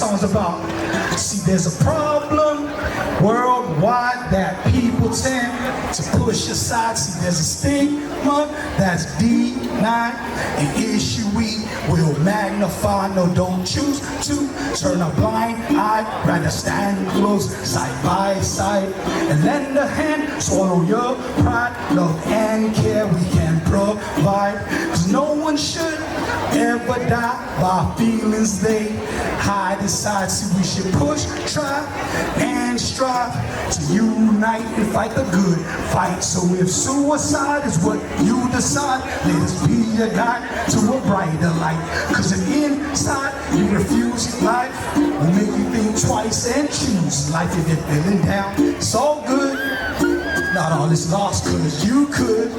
song's about. See, there's a problem worldwide that people tend to push aside. See, there's a stigma that's denied, an issue we will magnify. No, don't choose to turn a blind eye. Rather stand close, side by side, and lend a hand. Swallow your pride, love and care we can provide. Cause no one should ever die by feelings they hide inside. See, we should push, try, and strive to unite and fight the good fight. So if suicide is what you decide, let us be a guide to a brighter light. Cause if inside you refuse life, will make you think twice and choose life. If you're feeling down, it's all good. Not all is lost, cause you could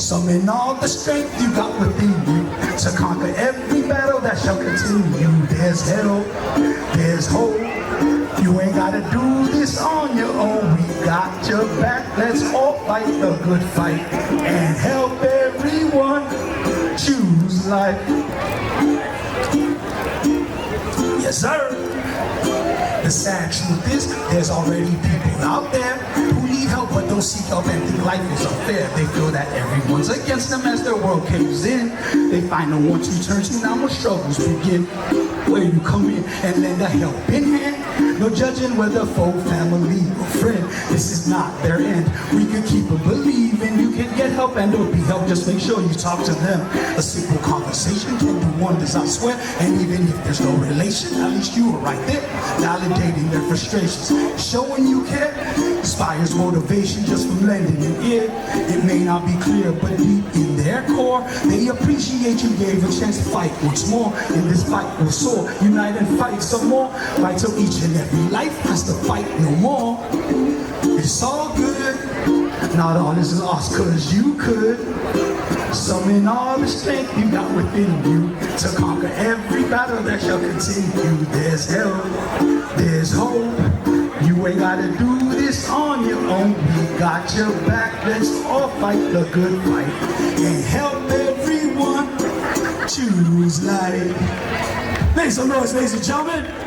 summon all the strength you got within you to conquer every battle that shall continue. There's help, there's hope. You ain't gotta do this on your own. We got your back. Let's all fight the good fight and help everyone choose life. Yes, sir. The sad truth is, there's already people out there who need help but don't seek help and think life is unfair. They feel that everyone's against them as their world caves in. They find no one to turn to, now when struggles begin. Where you come in and lend a helping hand, no judging whether foe, family, or friend. This is not their end. We can keep a believing you can get help and don't be helped. Just make sure you talk to them. A simple conversation can do wonders, I swear. And even if there's no relation, at least you are right there, validating their frustrations, showing you care. Inspires motivation just from lending an ear. It may not be clear, but deep in their core, they appreciate you gave a chance to fight once more. In this fight we'll soar, unite and fight some more. Fight till each and every life has to fight no more. It's all good, not all is lost, cause you could summon all the strength you got within you to conquer every battle that shall continue. There's help, there's hope. You ain't gotta do this on your own. We got your back. Let's all fight the good fight and help everyone choose life. Make some noise, ladies and gentlemen.